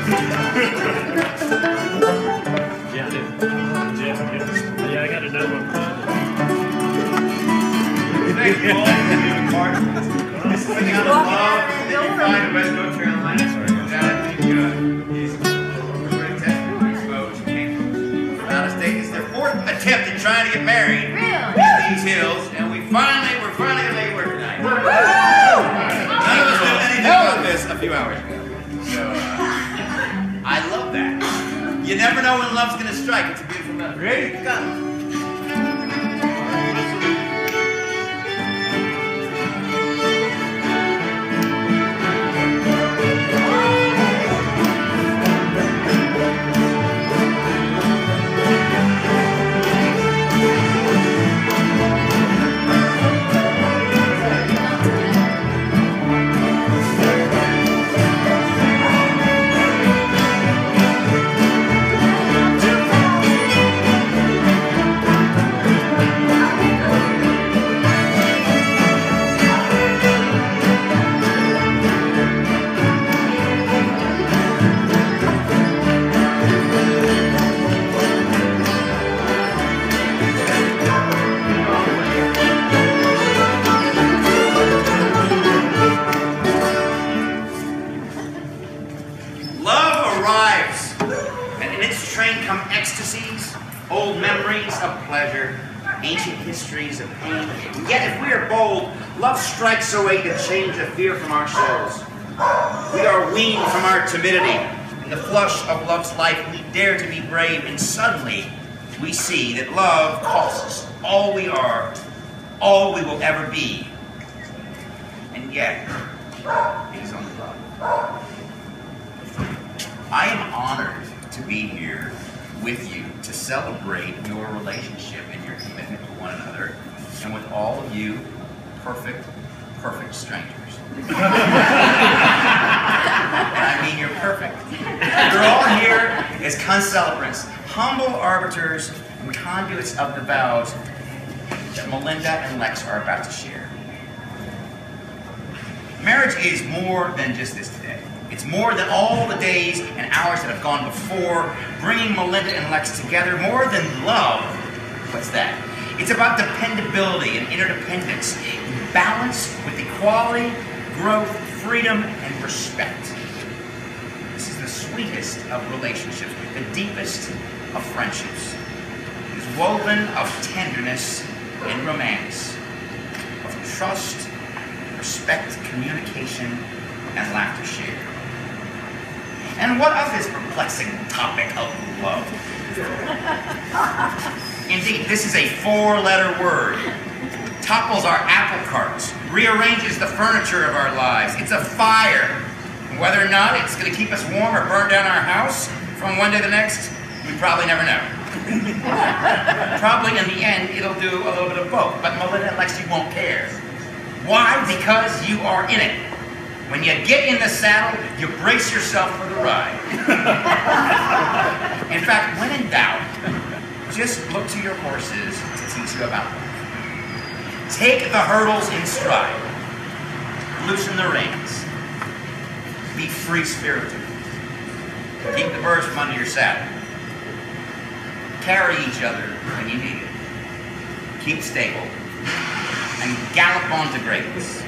Yeah, I got another one. Thanks, Paul. This is something out of love that you find in West North Carolina. That I think is a great testimony to folks who came from out of state. It's their fourth attempt at trying to get married in these hills, and we're finally gonna make it work tonight. None of us knew anything about this a few hours ago. So I love that. You never know when love's gonna strike. It's a beautiful love. Ready? Go. Old memories of pleasure, ancient histories of pain. And yet if we are bold, love strikes away to change the fear from our souls. We are weaned from our timidity. In the flush of love's life, we dare to be brave, and suddenly we see that love calls us all we are, all we will ever be. And yet, it is only love. I am honored to be here with you to celebrate your relationship and your commitment to one another, and with all of you perfect strangers. I mean, you're perfect. You're all here as concelebrants, humble arbiters and conduits of the vows that Melinda and Lex are about to share. Marriage is more than just this today. It's more than all the days and hours that have gone before, bringing Melinda and Lex together. More than love. What's that? It's about dependability and interdependence, in balance with equality, growth, freedom, and respect. This is the sweetest of relationships, the deepest of friendships. It is woven of tenderness and romance, of trust, respect, communication, and laughter shared. And what of this perplexing topic of love? Indeed, this is a four-letter word. Topples our apple carts, rearranges the furniture of our lives. It's a fire. And whether or not it's going to keep us warm or burn down our house from one day to the next, we probably never know. Probably in the end, it'll do a little bit of both. But Melinda and Lexi won't care. Why? Because you are in it. When you get in the saddle, you brace yourself for the ride. In fact, when in doubt, just look to your horses to teach you about them. Take the hurdles in stride. Loosen the reins. Be free-spirited. Keep the birds from under your saddle. Carry each other when you need it. Keep stable. And gallop on to greatness.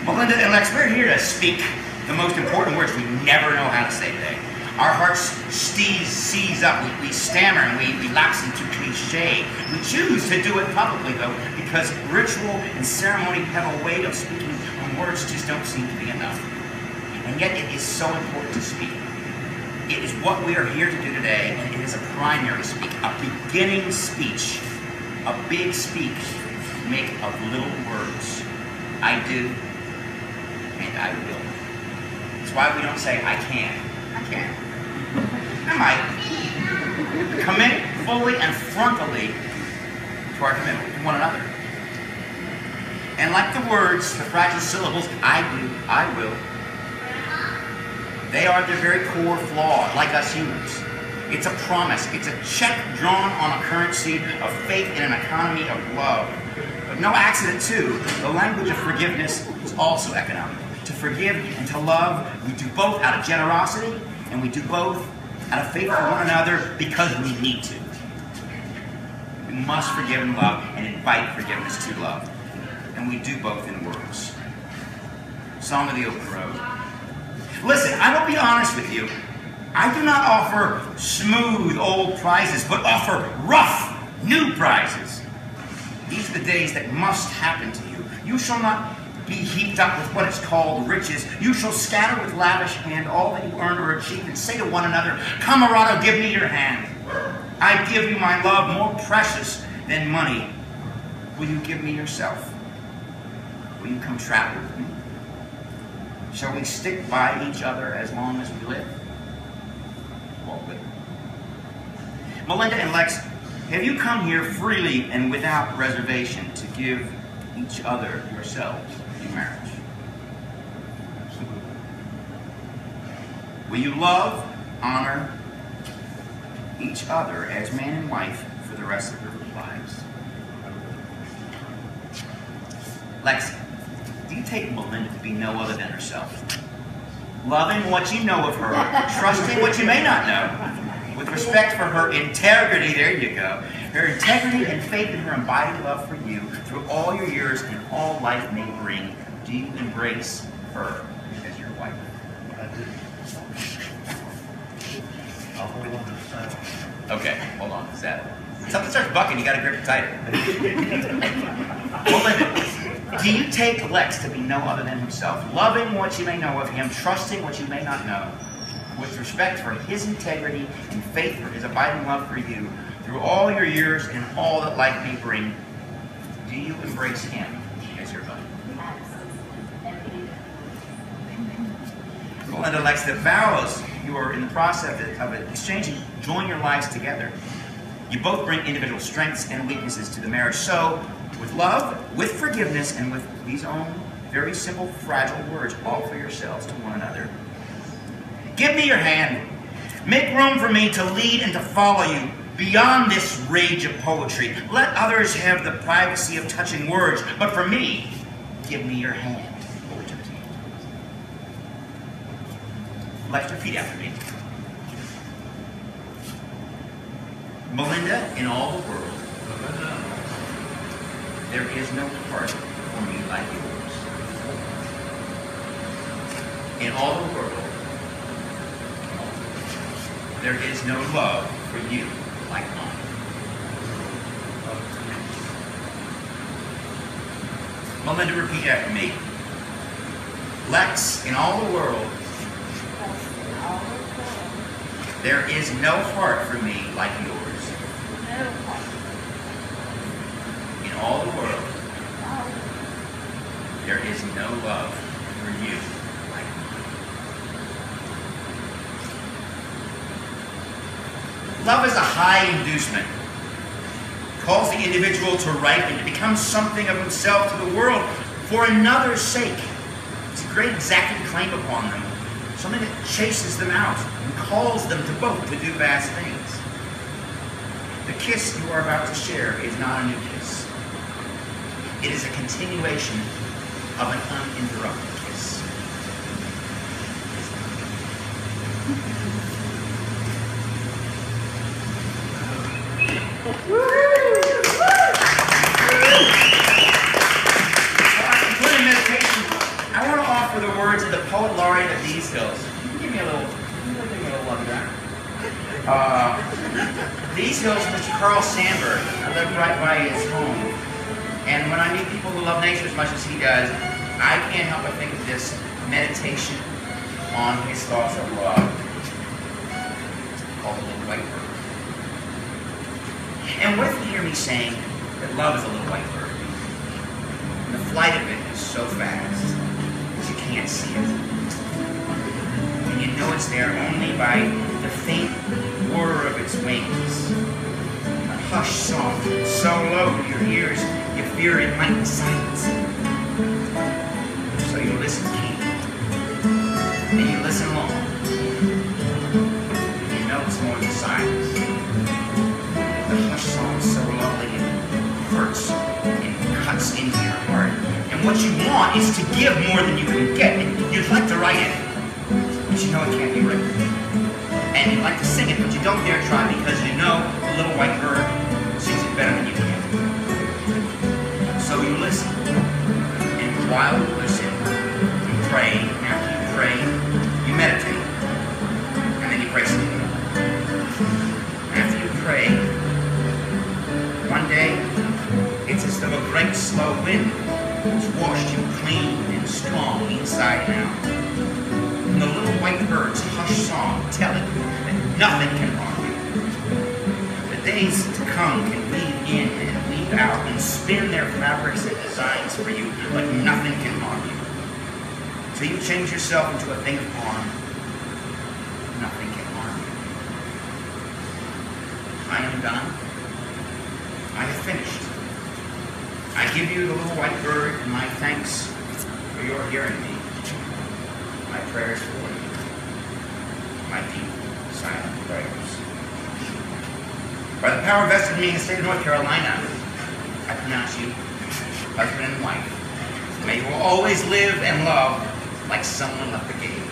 Melinda and Lex, we're here to speak the most important words we never know how to say today. Our hearts seize up, we stammer, and we lapse into cliche. We choose to do it publicly, though, because ritual and ceremony have a way of speaking when words just don't seem to be enough. And yet it is so important to speak. It is what we are here to do today, and it is a primary speak, a beginning speech, a big speech make of little words. I do, and I will. That's why we don't say, I can. I can. I might. Commit fully and frontally to our commitment to one another. And like the words, the fragile syllables, I do, I will, they are their very core flaw, like us humans. It's a promise. It's a check drawn on a currency of faith in an economy of love. But no accident, too, the language of forgiveness is also economic. to forgive and to love. We do both out of generosity, and we do both out of faith for one another because we need to. We must forgive and love and invite forgiveness to love. And we do both in words. Song of the Open Road. Listen, I will be honest with you. I do not offer smooth old prizes, but offer rough new prizes. These are the days that must happen to you. You shall not be heaped up with what is called riches. You shall scatter with lavish hand all that you earn or achieve, and say to one another, Camarado, give me your hand. I give you my love more precious than money. Will you give me yourself? Will you come travel with me? Shall we stick by each other as long as we live? Well, good. Melinda and Lex, have you come here freely and without reservation to give each other yourselves in marriage? Will you love, honor each other as man and wife for the rest of your lives? Lex, do you take Melinda to be no other than herself? Loving what you know of her, trusting what you may not know, with respect for her integrity, there you go, her integrity and faith in her abiding love for you through all your years and all life may bring, do you embrace her as your wife? I do. I'll hold on to the side. Okay, hold on, is that? Something starts bucking, you gotta grip it tighter. Melinda, do you take Lex to be no other than himself, loving what you may know of him, trusting what you may not know, with respect for his integrity and faith for his abiding love for you, through all your years and all that life may bring, do you embrace him as your husband? Melinda, Lex, the vows you are in the process of exchanging join your lives together. You both bring individual strengths and weaknesses to the marriage. So, with love, with forgiveness, and with these own very simple, fragile words, offer yourselves to one another. Give me your hand. Make room for me to lead and to follow you beyond this rage of poetry. Let others have the privacy of touching words, but for me, give me your hand. Let's repeat after me. Melinda, in all the world, there is no heart for me like yours. In all the world, there is no love for you like mine. Melinda, repeat after me. Lex, in all the world, there is no heart for me like yours. In all the world, there is no love for you like mine. Love is a high inducement. Calls the individual to ripen, to become something of himself to the world for another's sake. It's a great exacting claim upon them. Something that chases them out and calls them to both to do vast things. The kiss you are about to share is not a new kiss. It is a continuation of an uninterrupted kiss. Concluding meditation, I want to offer the words of the poet laureate of these hills. Give me a little love of that. These hills, Mr. Carl Sandburg. I live right by his home. And when I meet people who love nature as much as he does, I can't help but think of this meditation on his thoughts of love, called The Little White Bird. And what if you hear me saying that love is a little white bird? And the flight of it is so fast that you can't see it. And you know it's there only by the faint whir of its wings. A hushed song, so low to your ears, you fear it might be silence. So you listen keenly, and you listen long. You know it's more than silence. The hushed song is so lovely it hurts and cuts into your heart. And what you want is to give more than you can get. And you'd like to write it, but you know it can't be written. And you'd like to sing it, but you don't dare try because you know the little white bird sings it better than you can. So you listen. And while you listen, you pray. After you pray, you meditate. And then you pray some more. After you pray, one day, it's as though a great slow wind has washed you clean and strong inside and out. And the little white bird's hushed song telling you that nothing can harm you. The days to come can weave in and weave out and spin their fabrics and designs for you, but nothing can harm you. So you change yourself into a thing of harm. Nothing can harm you. I am done. I have finished. I give you the little white bird and my thanks for your hearing me. My prayers for you. My deep, silent prayers. By the power vested in me in the state of North Carolina, I pronounce you husband and wife. May you always live and love like someone left the gate.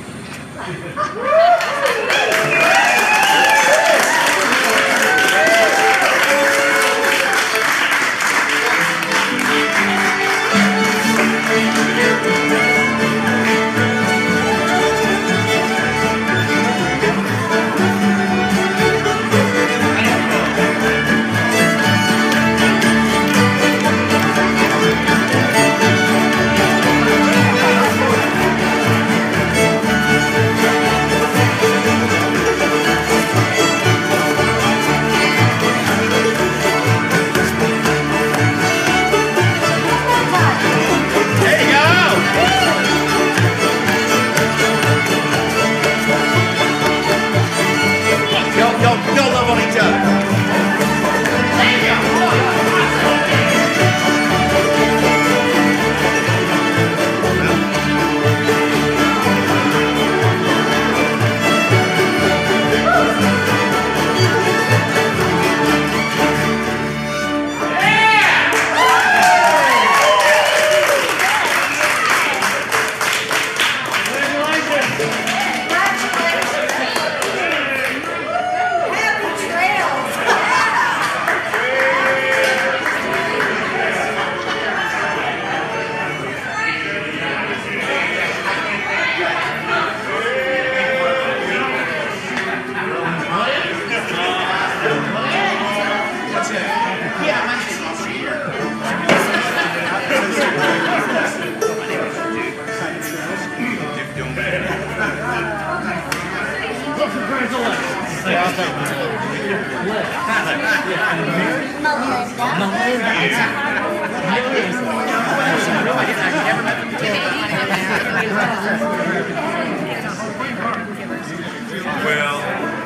Well,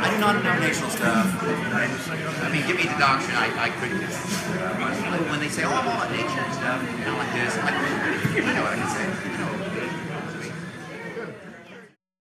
I do non-denominational stuff. I mean, give me the doctrine, I couldn't. When they say, oh, I'm all about nature and stuff, like this, I know what I can say.